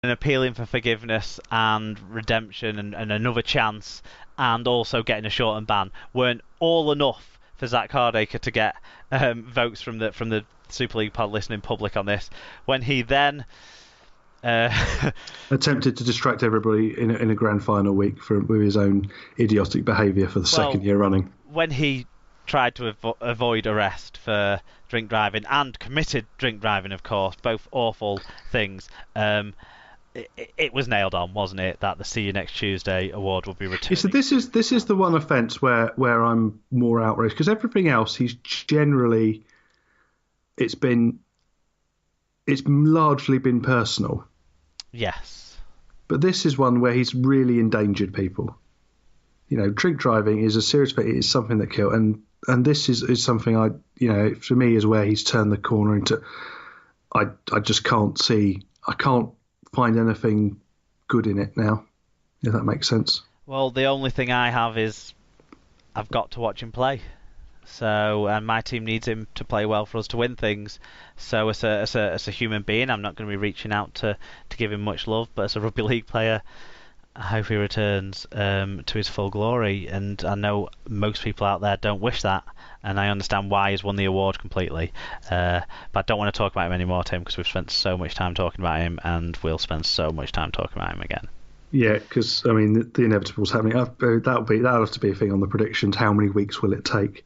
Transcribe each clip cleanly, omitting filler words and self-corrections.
appealing for forgiveness and redemption and another chance, and also getting a shortened ban weren't all enough for Zach Hardacre to get votes from the Super League pod listening public on this. When he then attempted to distract everybody in a grand final week with his own idiotic behaviour for the second year running. When he tried to avoid arrest for drink driving and committed drink driving, of course, both awful things. It was nailed on, wasn't it, that the See You Next Tuesday award would be returned. So this is the one offence where I'm more outraged, because everything else he's generally it's largely been personal. Yes. But this is one where he's really endangered people. You know, drink driving is a serious thing. It is something that kills, and this is something for me is where he's turned the corner into. I just can't see. I can't find anything good in it now, if that makes sense. Well, the only thing I have is I've got to watch him play. So, and my team needs him to play well for us to win things. So, as a human being, I'm not going to be reaching out to give him much love. But as a rugby league player, I hope he returns to his full glory. And I know most people out there don't wish that, and I understand why he's won the award completely. But I don't want to talk about him anymore, Tim, because we've spent so much time talking about him, and we'll spend so much time talking about him again. Yeah, because I mean the inevitable's happening. That'll have to be a thing on the predictions. How many weeks will it take?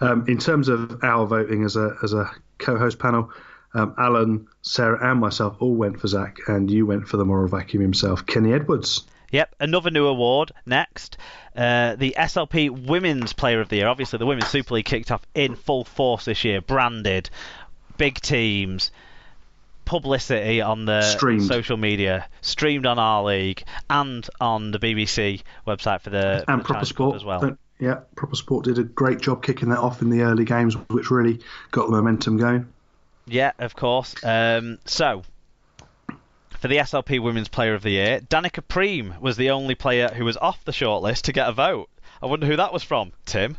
In terms of our voting as a co-host panel, Alan, Sarah, and myself all went for Zach, and you went for the moral vacuum himself, Kenny Edwards. Yep, another new award next. The SLP Women's Player of the Year. Obviously, the Women's Super League kicked off in full force this year. Branded, big teams, publicity on the social media, streamed on our league and on the BBC website for the Proper Sport as well. Proper Sport did a great job kicking that off in the early games, which really got the momentum going. Yeah, of course. So, for the SLP Women's Player of the Year, Danica Preem was the only player who was off the shortlist to get a vote. I wonder who that was from, Tim.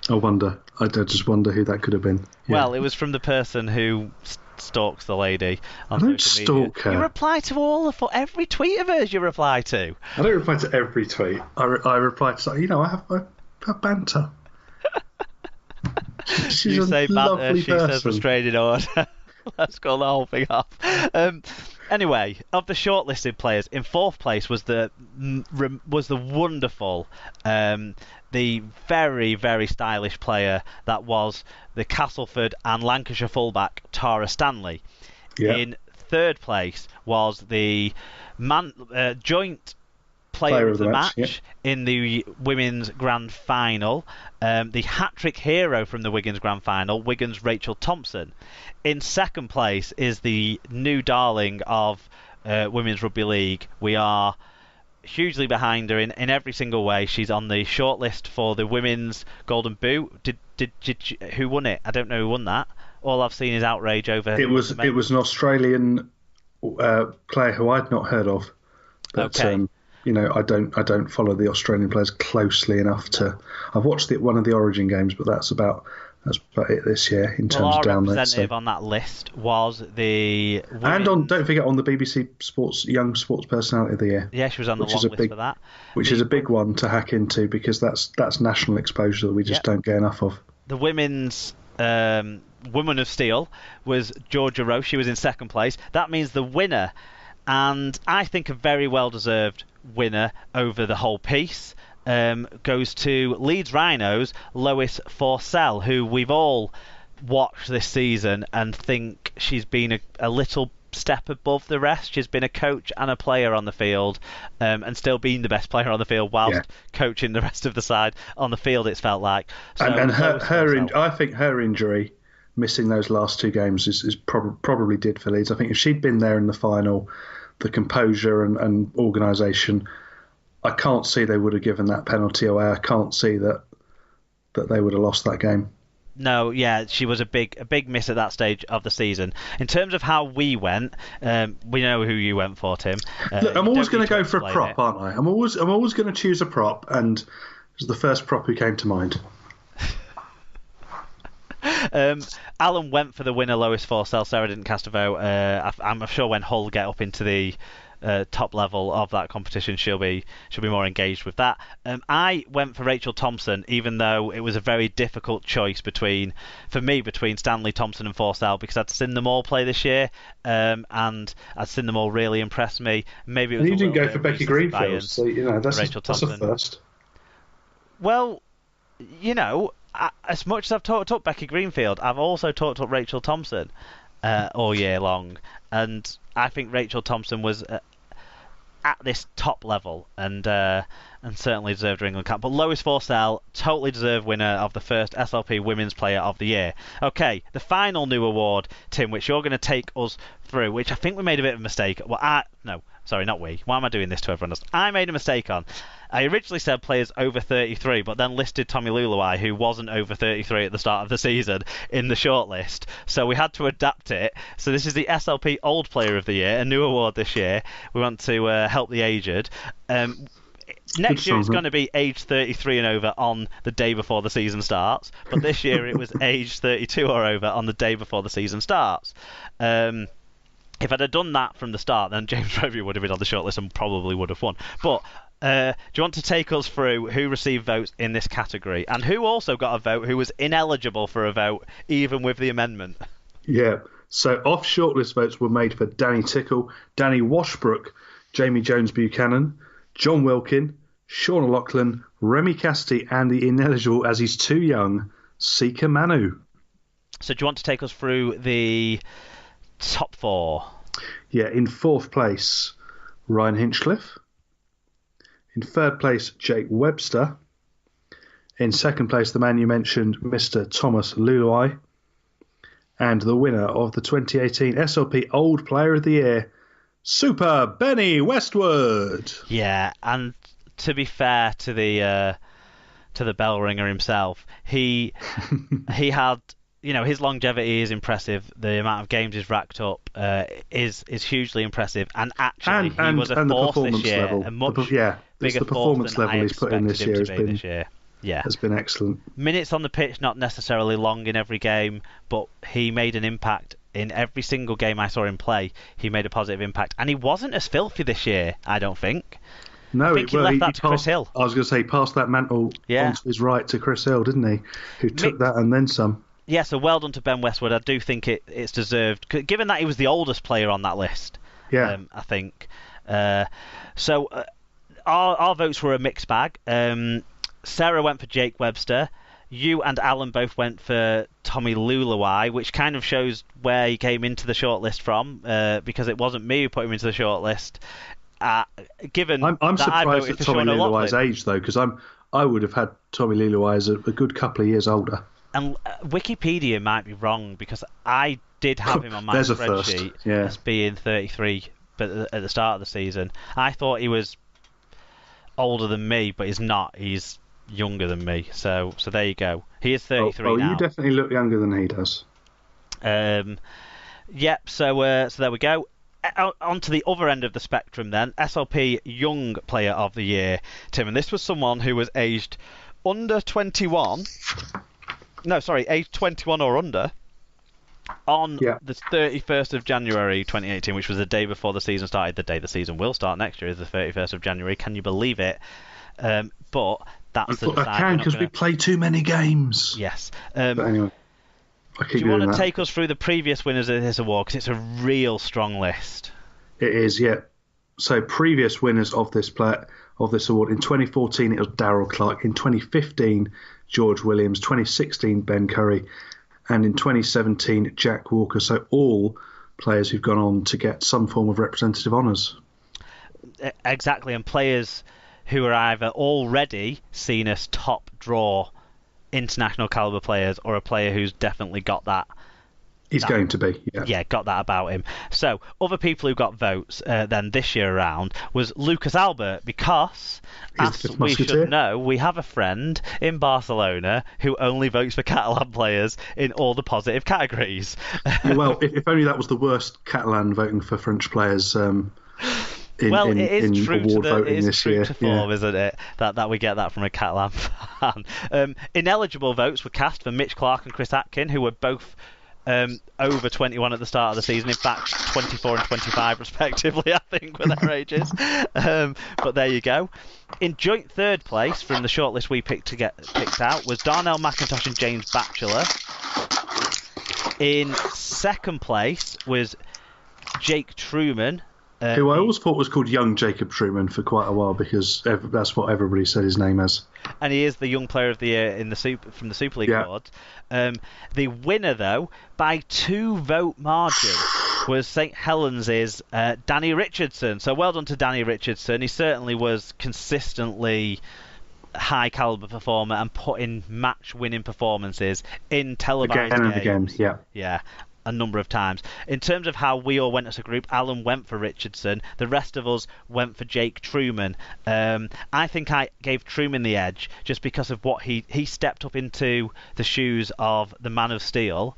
I just wonder who that could have been. Yeah. Well, it was from the person who stalks the lady on social media. Stalk her. You reply to every tweet of hers. You reply to. I don't reply to every tweet. I reply to. I have banter. She's you a say lovely banter. She person. says restraining order. Let's call the whole thing off. Anyway, of the shortlisted players, in fourth place was the wonderful, the very, very stylish player that was the Castleford and Lancashire fullback Tara Stanley. Yeah. In third place was the joint player of the match in the women's grand final, the hat-trick hero from the Wiggins grand final, Wiggins Rachel Thompson. In second place is the new darling of Women's Rugby League. We are hugely behind her in every single way. She's on the shortlist for the Women's Golden Boot. Did who won it? I don't know who won that. All I've seen is outrage over. It was an Australian player who I'd not heard of. But, okay. I don't follow the Australian players closely enough to. I've watched one of the Origin games, but that's about it this year in terms of down there. Our representative on that list was the women's... and don't forget on the BBC Sports Young Sports Personality of the Year. Yeah, she was on the long list for that. Which is a big one to hack into, because that's national exposure that we just don't get enough of. The women's Woman of Steel was Georgia Rowe. She was in second place. That means the winner, and I think a very well deserved winner over the whole piece, goes to Leeds Rhinos' Lois Forsell, who we've all watched this season and think she's been a little step above the rest. She's been a coach and a player on the field, and still being the best player on the field whilst coaching the rest of the side on the field, it's felt like. So, and I think her injury, missing those last two games, is probably did for Leeds. I think if she'd been there in the final, the composure and organisation, I can't see they would have given that penalty away. I can't see that they would have lost that game. No, yeah, she was a big miss at that stage of the season. In terms of how we went, we know who you went for, Tim. Look, I'm always going to go for a prop, aren't I? I'm always going to choose a prop, and it was the first prop who came to mind. Alan went for the winner, Lois Forsell. Sarah didn't cast a vote. I'm sure when Hull get up into the top level of that competition, she'll be more engaged with that. I went for Rachel Thompson, even though it was a very difficult choice between Stanley, Thompson, and Forsell, because I'd seen them all play this year, and I'd seen them all really impress me. Maybe it was. And you didn't go for Becky Greenfield, so that's Rachel Thompson. Thompson. That's a first. Well, as much as I've talked up Becky Greenfield, I've also talked up Rachel Thompson all year long, and I think Rachel Thompson was at this top level and certainly deserved her England cap. But Lois Forsell, totally deserved winner of the first SLP Women's Player of the Year. Okay, the final new award, Tim, which you're going to take us through, which I think we made a bit of a mistake. Well, no, sorry, not we. Why am I doing this to everyone else? I made a mistake on. I originally said players over 33, but then listed Tommy Luluai, who wasn't over 33 at the start of the season, in the shortlist. So we had to adapt it. So this is the SLP Old Player of the Year, a new award this year. We want to help the aged. Next year it's going to be age 33 and over on the day before the season starts, but this year it was age 32 or over on the day before the season starts. If I'd have done that from the start, then James Review would have been on the shortlist and probably would have won. But do you want to take us through who received votes in this category and who also got a vote who was ineligible for a vote even with the amendment? Yeah, so off shortlist votes were made for Danny Tickle, Danny Washbrook, Jamie Jones-Buchanan, John Wilkin, Sean O'Loughlin, Remy Cassidy, and the ineligible as he's too young, Sika Manu. So do you want to take us through the top four? Yeah, in fourth place, Ryan Hinchcliffe. In third place, Jake Webster. In second place, the man you mentioned, Mr. Thomas Luluai. And the winner of the 2018 SLP Old Player of the Year, Super Benny Westwood. Yeah, and to be fair to the bell ringer himself, he had, his longevity is impressive. The amount of games he's racked up is hugely impressive, and actually he was a force this year, level. a much bigger the performance force than level I he's put in this year has been excellent. Minutes on the pitch, not necessarily long in every game, but he made an impact in every single game I saw him play. He made a positive impact, and he wasn't as filthy this year, I don't think. No, I think he left that to Chris Hill. I was going to say, he passed that mantle onto his right to Chris Hill, didn't he? Who took that and then some. Yeah, so well done to Ben Westwood. I do think it's deserved, given that he was the oldest player on that list. Yeah, I think. So our votes were a mixed bag. Sarah went for Jake Webster. You and Alan both went for Tommy Luluai, which kind of shows where he came into the shortlist from, because it wasn't me who put him into the shortlist. Given I'm surprised at Tommy Luluai's age, though, because I would have had Tommy Luluai as a good couple of years older. And Wikipedia might be wrong, because I did have him on my spreadsheet as being 33, but at the start of the season. I thought he was older than me, but he's not. He's younger than me. So there you go. He is 33 now. You definitely look younger than he does. Yep. So there we go. On to the other end of the spectrum then, SLP Young Player of the Year, Tim, and this was someone who was aged under 21. No, sorry, aged 21 or under on the 31st of January 2018, which was the day before the season started. The day the season will start next year is the 31st of January. Can you believe it? But that's the I can, because we play too many games. Yes. But anyway, do you want to take us through the previous winners of this award? Because it's a real strong list. It is, yeah. So previous winners of this award, in 2014 it was Darryl Clark, in 2015 George Williams, 2016 Ben Curry, and in 2017 Jack Walker. So all players who've gone on to get some form of representative honours. Exactly, and players who are either already seen as top draw international caliber players, or a player who's definitely got that. Going to be, got that about him. So other people who got votes then this year around was Lucas Albert, because as we should know, we have a friend in Barcelona who only votes for Catalan players in all the positive categories. Well, if only that was the worst Catalan voting for French players. in it is true award to voting this true year. to form, isn't it? That we get that from a Catalan fan. Ineligible votes were cast for Mitch Clark and Chris Atkin, who were both over 21 at the start of the season. In fact, 24 and 25 respectively, I think, were their ages. But there you go. In joint third place from the shortlist we picked out was Darnell McIntosh and James Batchelor. In second place was Jake Truman. Who I always thought was called Young Jacob Truman for quite a while, because that's what everybody said his name as. And he is the Young Player of the Year from the Super League Awards. The winner, though, by 2-vote margin, was St Helens' Danny Richardson. So well done to Danny Richardson. He certainly was consistently high caliber performer and put in match-winning performances in televised again and games. again. Yeah. A number of times. In terms of how we all went as a group, Alan went for Richardson. The rest of us went for Jake Truman. I think I gave Truman the edge just because of what he stepped up into the shoes of the Man of Steel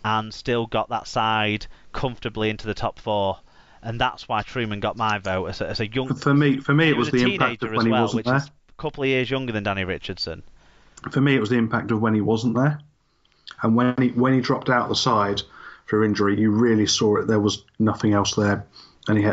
and still got that side comfortably into the top 4. And that's why Truman got my vote as a young. For me, it was the impact of when he wasn't there. Which is a couple of years younger than Danny Richardson. For me, it was the impact of when he wasn't there, and when he dropped out the side for injury, you really saw it. There was nothing else there, and you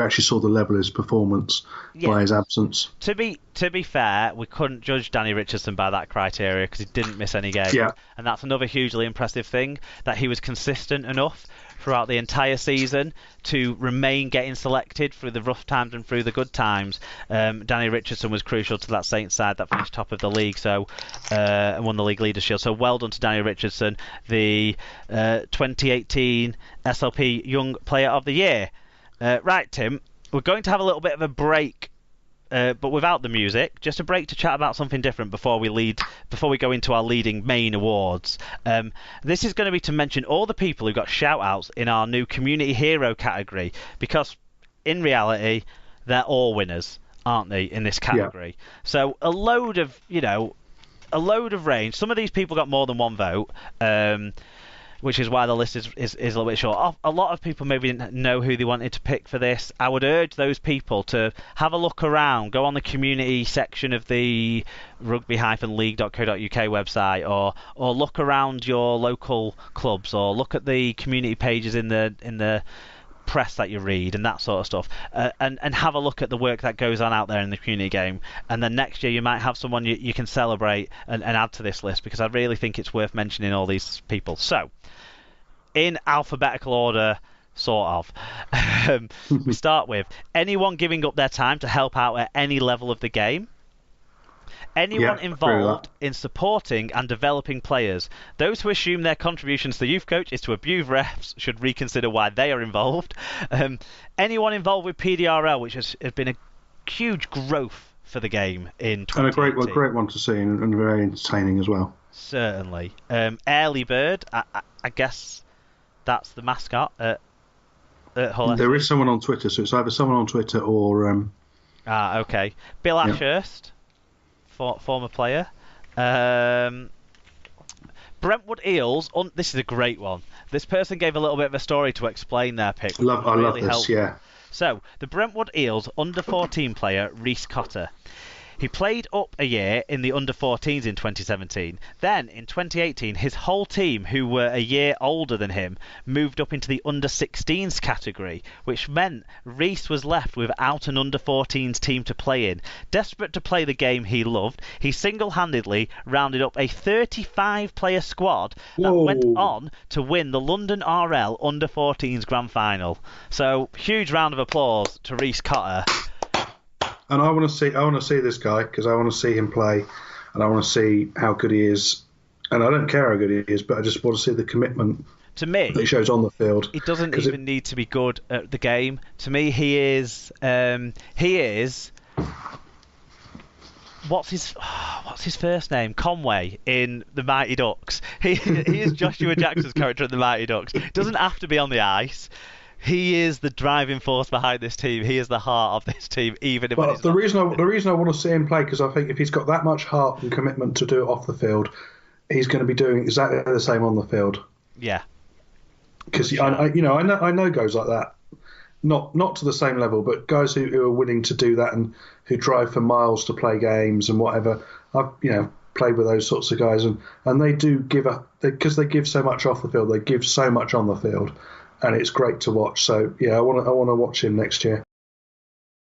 actually saw the level of his performance by his absence. To be fair, we couldn't judge Danny Richardson by that criteria because he didn't miss any games, and that's another hugely impressive thing, that he was consistent enough throughout the entire season to remain getting selected through the rough times and through the good times. Danny Richardson was crucial to that Saints side that finished top of the league, and won the League Leaders Shield. So well done to Danny Richardson, the 2018 SLP Young Player of the Year. Right, Tim, we're going to have a little bit of a break, but without the music, just a break to chat about something different before we go into our leading main awards. This is going to be to mention all the people who got shout-outs in our new Community Hero category, because in reality, they're all winners, aren't they, in this category? Yeah. So a load of range. Some of these people got more than one vote, which is why the list is a little bit short. A lot of people maybe didn't know who they wanted to pick for this. I would urge those people to have a look around, go on the community section of the rugby-league.co.uk website, or look around your local clubs, or look at the community pages in the press that you read and that sort of stuff, and have a look at the work that goes on out there in the community game. And then next year you might have someone you can celebrate and add to this list, because I really think it's worth mentioning all these people. So, in alphabetical order, sort of, we start with anyone giving up their time to help out at any level of the game. Anyone involved in supporting and developing players. Those who assume their contributions to the youth coach is to abuse refs should reconsider why they are involved. Anyone involved with PDRL, which has been a huge growth for the game in 2018. And a great one to see, and very entertaining as well. Certainly. Early Bird, I guess that's the mascot at Hull. There is someone on Twitter, so it's either someone on Twitter or... okay. Bill Ashurst. Former player. Brentwood Eels. This is a great one. This person gave a little bit of a story to explain their pick. I love this, helpful. Yeah. So, the Brentwood Eels under-14 player, Reece Cotter. He played up a year in the under-14s in 2017. Then, in 2018, his whole team, who were a year older than him, moved up into the under-16s category, which meant Reece was left without an under-14s team to play in. Desperate to play the game he loved, he single-handedly rounded up a 35-player squad that went on to win the London RL under-14s Grand Final. So, huge round of applause to Reece Cotter. And I want to see this guy, because I want to see him play, and I want to see how good he is. And I don't care how good he is, but I just want to see the commitment to me that he shows on the field. He doesn't even need to be good at the game. To me, he is. What's his first name? Conway in the Mighty Ducks. He is Joshua Jackson's character in the Mighty Ducks. Doesn't have to be on the ice. He is the driving force behind this team. He is the heart of this team, even if. Well, the reason I want to see him play, because I think if he's got that much heart and commitment to do it off the field, he's going to be doing exactly the same on the field. Yeah. Because I know guys like that, not to the same level, but guys who are willing to do that and who drive for miles to play games and whatever. I've played with those sorts of guys, and they do give up because they give so much off the field. They give so much on the field, and it's great to watch. So yeah, I want to watch him next year.